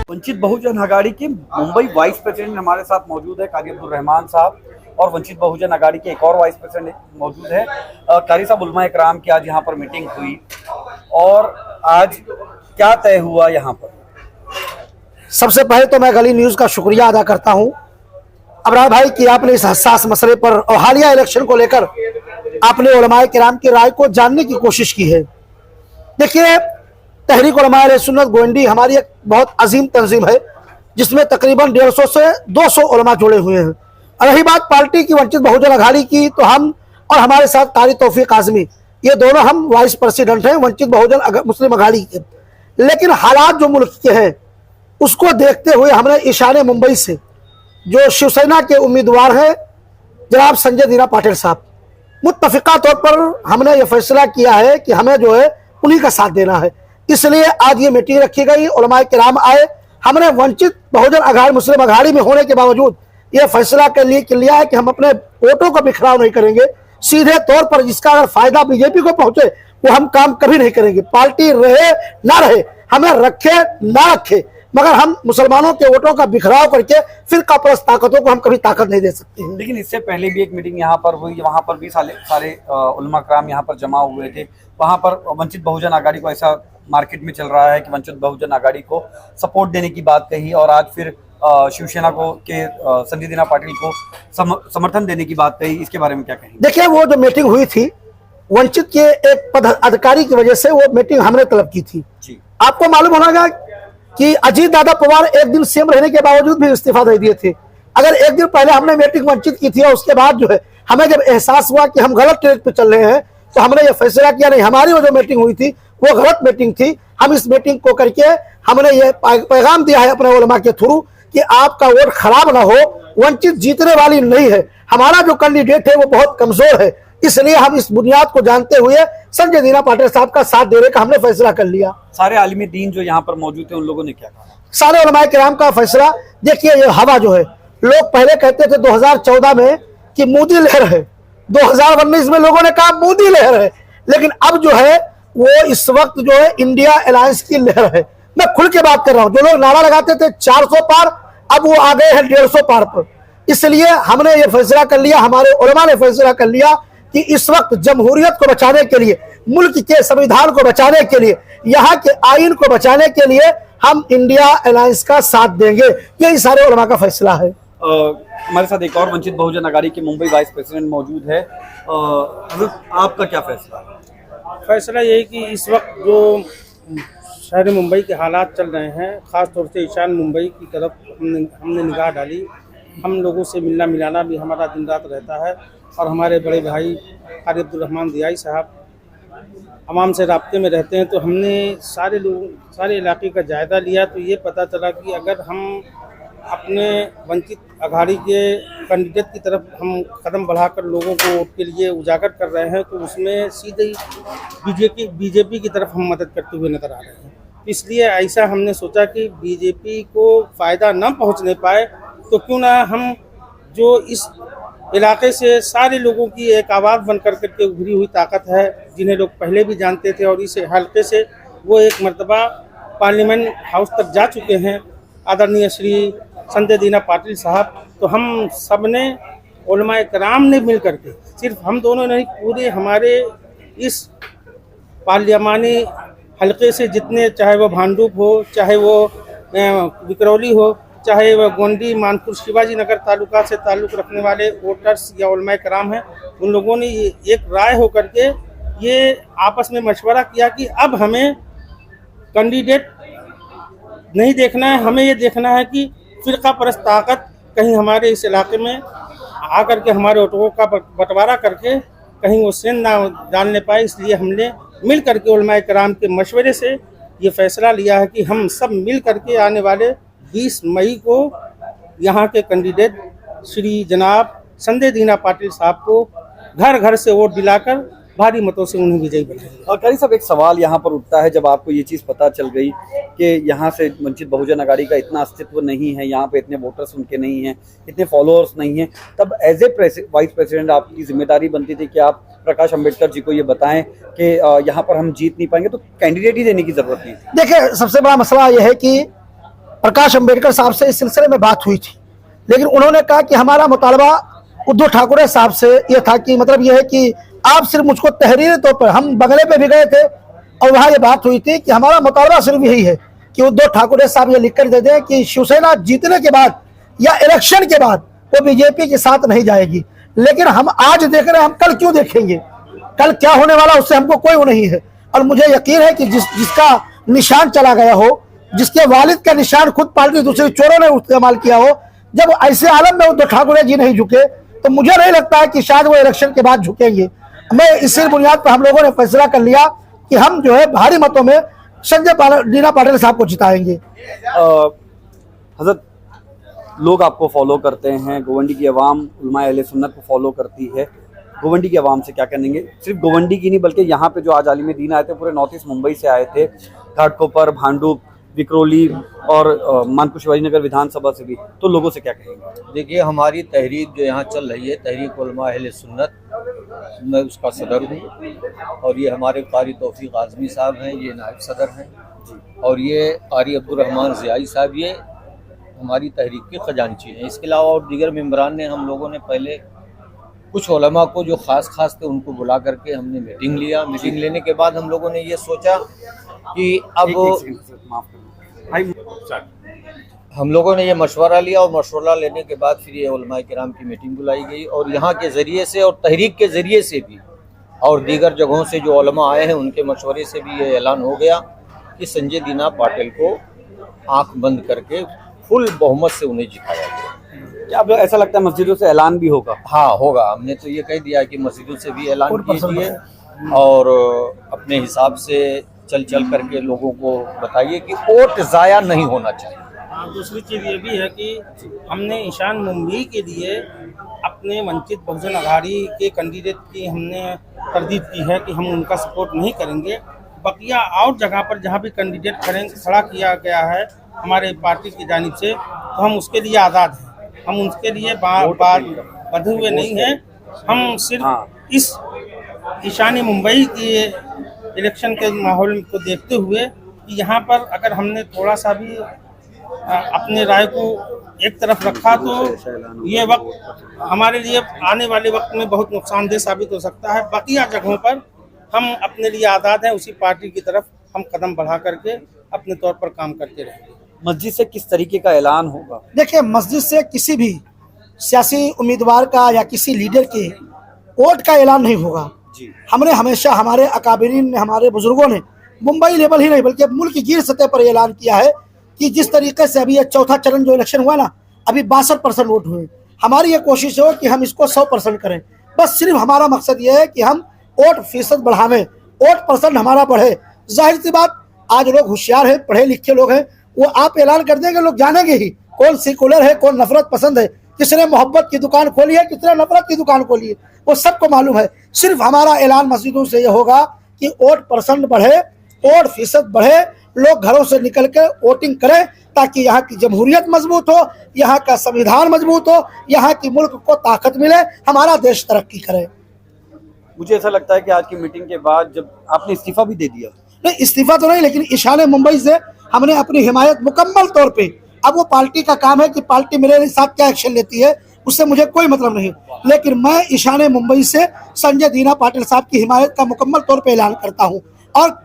वंचित बहुजन अघाड़ी के Mumbai vice president हमारे साथ मौजूद है कारी अब्दुल रहमान साहब, और वंचित बहुजन अघाड़ी के एक और वाइस प्रेसिडेंट मौजूद है कारी साहब उलमा इकराम की। आज यहाँ पर मीटिंग हुई और आज क्या तय हुआ यहाँ पर? सबसे पहले तो मैं गली न्यूज का शुक्रिया अदा करता हूँ अबरार भाई कि आपने इस हसास मसले पर और हालिया इलेक्शन को लेकर आपने उलमाए किराम की राय को जानने की कोशिश की है। देखिए, तहरीक उलमाए सुन्नत गोविंदी हमारी एक बहुत अजीम तंजीम है जिसमें तकरीबन 150 से 200 उलमा जुड़े हुए हैं। और रही बात पार्टी की वंचित बहुजन अघाड़ी की, तो हम और हमारे साथ कारी तौफीक आजमी, ये दोनों हम वाइस प्रेसिडेंट हैं वंचित बहुजन मुस्लिम अघाड़ी के। लेकिन हालात जो मुल्क के हैं उसको देखते हुए हमने ईशान मुंबई से जो शिवसेना के उम्मीदवार हैं जनाब संजय दीना पाटिल साहब, मुत्तफिका तौर पर हमने ये फैसला किया है कि हमें जो है उन्हीं का साथ देना है। इसलिए आज ये मीटिंग रखी गई, उलमाए किराम आए। हमने वंचित बहुजन अघाड़ी मुस्लिम अघाड़ी में होने के बावजूद ये फैसला कर लिया है कि हम अपने वोटों का बिखराव नहीं करेंगे। सीधे तौर पर जिसका अगर फायदा बीजेपी को पहुंचे वो हम काम कभी नहीं करेंगे। पार्टी रहे ना रहे, हमें रखे ना रखे, मगर हम मुसलमानों के वोटों का बिखराव करके फिरका परस्त ताकतों को हम कभी ताकत नहीं दे सकते हैं। लेकिन इससे पहले भी एक मीटिंग यहाँ पर हुई, वहाँ पर भी सारे उलमा कराम यहाँ पर जमा हुए थे। वहाँ पर वंचित बहुजन अघाड़ी को ऐसा मार्केट में चल रहा है कि वंचित बहुजन अघाड़ी को सपोर्ट देने की बात कही, और आज फिर शिवसेना को के संजय दीना पाटिल को समर्थन देने की बात कही। इसके बारे में क्या कहेंगे? देखिए, वो जो मीटिंग हुई थी वंचित के एक पदाधिकारी की वजह से वो मीटिंग हमने तलब की थी जी। आपको मालूम होगा कि अजीत दादा पवार एक दिन सीएम रहने के बावजूद भी इस्तीफा दे दिए थे। अगर एक दिन पहले हमने मीटिंग वंचित की थी और उसके बाद जो है हमें जब एहसास हुआ कि हम गलत ट्रैक पे चल रहे हैं तो हमने ये फैसला किया नहीं, हमारी वो जो मीटिंग हुई थी वो गलत मीटिंग थी। हम इस मीटिंग को करके हमने ये पैगाम दिया है अपने उलमा के थ्रू कि आपका वोट खराब ना हो, वंचित जीतने वाली नहीं है, हमारा जो कैंडिडेट है वो बहुत कमजोर है। इसलिए हम इस बुनियाद को जानते हुए संजय दीना पाटिल साहब का साथ देने का हमने फैसला कर लिया। सारे आलिमी दीन जो यहाँ पर मौजूद थे उन लोगों ने क्या कहा? सारे उलमाए किराम का फैसला, देखिए ये हवा जो है, लोग पहले कहते थे 2014 में कि मोदी लहर है, 2019 में लोगों ने कहा मोदी लहर है, लेकिन अब जो है वो इस वक्त जो है इंडिया अलायंस की लहर है। मैं खुल के बात कर रहा हूं, जो लोग नारा लगाते थे 400 पार, अब वो आ गए हैं 150 पार पर। इसलिए हमने ये फैसला कर लिया, हमारे उलमा ने फैसला कर लिया कि इस वक्त जमहूरियत को बचाने के लिए, मुल्क के संविधान को बचाने के लिए, यहाँ के आइन को बचाने के लिए हम इंडिया अलायंस का साथ देंगे। यही सारे उलमा का फैसला है। हमारे साथ एक और वंचित बहुजन अघाड़ी के मुंबई वाइस प्रेसिडेंट मौजूद है। आपका क्या फैसला है? फैसला यही कि इस वक्त जो शहर मुंबई के हालात चल रहे हैं, ख़ास तौर से ईशान मुंबई की तरफ हमने निगाह डाली। हम लोगों से मिलना मिलाना भी हमारा दिन रात रहता है, और हमारे बड़े भाई कारी अब्दुल रहमान दियाई साहब आवाम से राब्ते में रहते हैं। तो हमने सारे इलाके का जायज़ा लिया, तो ये पता चला कि अगर हम अपने वंचित अघाड़ी के कैंडिडेट की तरफ हम कदम बढ़ाकर लोगों को वोट के लिए उजागर कर रहे हैं, तो उसमें सीधे बीजेपी की तरफ हम मदद करते हुए नज़र आ रहे हैं। इसलिए ऐसा हमने सोचा कि बीजेपी को फ़ायदा न पहुंचने पाए तो क्यों ना हम जो इस इलाके से सारे लोगों की एक आवाज़ बन करके उभरी हुई ताकत है, जिन्हें लोग पहले भी जानते थे और इस हल्के से वो एक मर्तबा पार्लियामेंट हाउस तक जा चुके हैं, आदरणीय श्री संजय दीना पाटिल साहब। तो हम सब ने उलमाए कराम ने मिल करके, सिर्फ हम दोनों नहीं, पूरे हमारे इस पार्लियामानी हल्के से जितने, चाहे वो भांडुप हो, चाहे वो विकरौली हो, चाहे वह गोंडी, मानपुर, शिवाजी नगर तालुका से ताल्लुक़ रखने वाले वोटर्स या उलमाए कराम हैं, उन लोगों ने एक राय होकर के ये आपस में मशवरा किया कि अब हमें कैंडिडेट नहीं देखना है, हमें ये देखना है कि फ़िरका परस्त ताकत कहीं हमारे इस इलाके में आकर के हमारे वोटों का बंटवारा करके कहीं वो सेंध ना डालने पाए। इसलिए हमने मिल करके उलमाए कराम के मशवरे से ये फैसला लिया है कि हम सब मिल करके आने वाले 20 मई को यहाँ के कैंडिडेट श्री जनाब संजय दीना पाटिल साहब को घर घर से वोट दिलाकर भारी मतों से उन्हें विजयी बनाएंगे। और कारी साहब, एक सवाल यहाँ पर उठता है, जब आपको ये चीज़ पता चल गई कि यहाँ से वंचित बहुजन अघाड़ी का इतना अस्तित्व नहीं है, यहाँ पे इतने वोटर्स उनके नहीं हैं, इतने फॉलोअर्स नहीं हैं, तब एज ए वाइस प्रेसिडेंट आपकी जिम्मेदारी बनती थी कि आप प्रकाश अंबेडकर जी को ये बताएं कि यहाँ पर हम जीत नहीं पाएंगे, तो कैंडिडेट ही देने की जरूरत नहीं थी। देखिए, सबसे बड़ा मसला यह है कि प्रकाश अंबेडकर साहब से इस सिलसिले में बात हुई थी, लेकिन उन्होंने कहा कि हमारा मुतालबा उद्धव ठाकरे साहब से ये था कि मतलब ये है कि आप सिर्फ मुझको तहरीरी तौर पर, हम बंगले पे भी गए थे और वहाँ ये बात हुई थी कि हमारा मुतालबा सिर्फ यही है कि उद्धव ठाकरे साहब ये लिख कर दे दें कि शिवसेना जीतने के बाद या इलेक्शन के बाद वो बीजेपी के साथ नहीं जाएगी। लेकिन हम आज देख रहे हैं, हम कल क्यों देखेंगे? कल क्या होने वाला उससे हमको कोई वो नहीं है। और मुझे यकीन है कि जिसका निशान चला गया हो, जिसके वालिद का निशान खुद पार्टी दूसरे चोरों ने इस्तेमाल किया हो, जब ऐसे आलम में उद्धव ठाकरे जी नहीं झुके तो मुझे नहीं लगता है कि शायद वो इलेक्शन के बाद झुकेंगे। मैं इसी बुनियाद पर हम लोगों ने फैसला कर लिया कि हम जो है भारी मतों में संजय दीना पाटिल साहब को जिताएंगे। हजरत, लोग आपको फॉलो करते हैं, गोवंडी की आवाम उलमाए अहले सुन्नत को फॉलो करती है, गोवंडी की आवाम से क्या कहेंगे? सिर्फ गोवंडी की नहीं बल्कि यहाँ पे जो आज आलिम दीन आए थे पूरे नॉर्थ ईस्ट मुंबई से आए थे, घाटकोपर, भांडुप, विक्रोली और मानपुर शिवाजी नगर विधानसभा से भी, तो लोगों से क्या कहेंगे? देखिए, हमारी तहरीक जो यहाँ चल रही है, तहरीक उलमा अहले सुन्नत, मैं उसका सदर हूँ और ये हमारे कारी तौफीक आज़मी साहब हैं, ये नायब सदर हैं, और ये कारी अब्दुर्रहमान ज़ियाई साहब ये हमारी तहरीक के खजांची हैं। इसके अलावा और दीगर मेम्बरान ने, हम लोगों ने पहले कुछ उलमा को जो ख़ास थे उनको बुला करके हमने मीटिंग लिया। मीटिंग लेने के बाद हम लोगों ने ये सोचा कि अब हम लोगों ने ये मशवरा लिया और मशवरा लेने के बाद फिर ये उलमाए किराम की मीटिंग बुलाई गई और यहाँ के ज़रिए से और तहरीक के ज़रिए से भी और दीगर जगहों से जो उलमा आए हैं उनके मशवरे से भी ये ऐलान हो गया कि संजय दीना पाटिल को आंख बंद करके फुल बहुमत से उन्हें जिताया गया। क्या अब ऐसा लगता है मस्जिदों से ऐलान भी होगा? हाँ, होगा। हमने तो ये कह दिया कि मस्जिदों से भी ऐलान कीजिए और अपने हिसाब से चल करके लोगों को बताइए कि वोट ज़ाया नहीं होना चाहिए। दूसरी चीज़ ये भी है कि हमने ईशान मुंबई के लिए अपने वंचित बहुजन आघाड़ी के कैंडिडेट की हमने तरदीद की है कि हम उनका सपोर्ट नहीं करेंगे। बकिया और जगह पर जहाँ भी कैंडिडेट खड़ा किया गया है हमारे पार्टी की जानिब से, तो हम उसके लिए आज़ाद हैं, हम उसके लिए बंधे हुए नहीं हैं। हम सिर्फ इस ईशानी मुंबई की इलेक्शन के माहौल को देखते हुए कि यहाँ पर अगर हमने थोड़ा सा भी अपने राय को एक तरफ रखा तो ये वक्त हमारे लिए आने वाले वक्त में बहुत नुकसानदेह साबित हो सकता है। बकिया जगहों पर हम अपने लिए आज़ाद हैं, उसी पार्टी की तरफ हम कदम बढ़ा करके अपने तौर पर काम करते रहेंगे। मस्जिद से किस तरीके का ऐलान होगा? देखिए, मस्जिद से किसी भी सियासी उम्मीदवार का या किसी लीडर के वोट का ऐलान नहीं होगा जी। हमने हमेशा, हमारे अकाबिरीन ने, हमारे बुजुर्गों ने मुंबई लेवल ही नहीं बल्कि मुल्क की गिर सतह पर ऐलान किया है कि जिस तरीके से अभी ये चौथा चरण जो इलेक्शन हुआ ना, अभी 62% वोट हुए, हमारी ये कोशिश हो कि हम इसको 100% करें। बस सिर्फ हमारा मकसद ये है कि हम वोट फीसद बढ़ावें, वोट परसेंट हमारा बढ़े। जाहिर सी बात, आज लोग होशियार हैं, पढ़े लिखे लोग हैं, वो आप ऐलान कर देंगे, लोग जानेंगे ही कौन सेकुलर है, कौन नफरत पसंद है, किसने मोहब्बत की दुकान खोली है, किसने नफरत की दुकान खोली है, वो सबको मालूम है। सिर्फ हमारा ऐलान मस्जिदों से ये होगा कि वोट परसेंट बढ़े, वोट फीसद बढ़े, लोग घरों से निकल कर वोटिंग करें ताकि यहाँ की जमहूरियत मजबूत हो, यहाँ का संविधान मजबूत हो, यहाँ की मुल्क को ताकत मिले, हमारा देश तरक्की करे। मुझे ऐसा लगता है कि आज की मीटिंग के बाद जब आपने इस्तीफा भी दे दिया। नहीं, इस्तीफा तो नहीं, लेकिन ईशान मुंबई से हमने अपनी हिमायत मुकम्मल तौर पे, अब वो पार्टी का काम है कि पार्टी मेरे साथ क्या एक्शन लेती है उससे मुझे कोई मतलब नहीं, लेकिन मैं ईशान मुंबई से संजय दीना पाटिल साहब की हिमायत का मुकम्मल तौर पे ऐलान करता हूँ और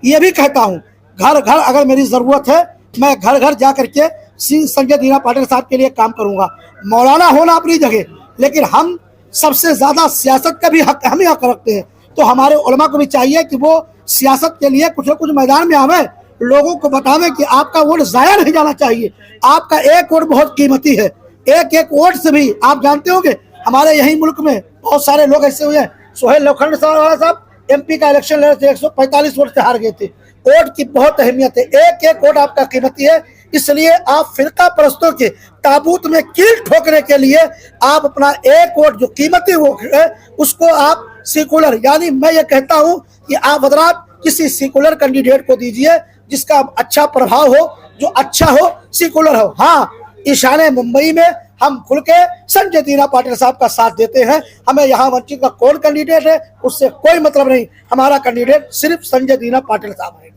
ये भी कहता हूँ घर घर अगर मेरी ज़रूरत है मैं घर घर जा करके संजय दीना पाटिल साहब के लिए काम करूँगा। मौलाना होना अपनी जगह, लेकिन हम सबसे ज़्यादा सियासत का भी हक, हम ही हक रखते हैं, तो हमारे उलमा को भी चाहिए कि वो सियासत के लिए कुछ न कुछ मैदान में आवे, लोगों को बतावे कि आपका वोट ज़ाया नहीं जाना चाहिए, आपका एक वोट बहुत कीमती है। एक एक वोट से भी आप जानते होंगे हमारे यही मुल्क में बहुत सारे लोग ऐसे हुए हैं। सोहेल लोखंड साहब MP का इलेक्शन लड़े थे, 145 वोट से हार गए थे। वोट की बहुत अहमियत है, एक एक वोट आपका कीमती है, इसलिए आप फिरका परस्तों के ताबूत में कील ठोकने के लिए आप अपना एक वोट जो कीमती वोट है उसको आप सेकुलर, यानी मैं ये कहता हूँ कि आप हजरात किसी सेकुलर कैंडिडेट को दीजिए जिसका अच्छा प्रभाव हो, जो अच्छा हो, सेकुलर हो। हाँ, ईशान मुंबई में हम खुल के संजय दीना पाटिल साहब का साथ देते हैं। हमें यहाँ वंचित का कौन कैंडिडेट है उससे कोई मतलब नहीं, हमारा कैंडिडेट सिर्फ संजय दीना पाटिल साहब है।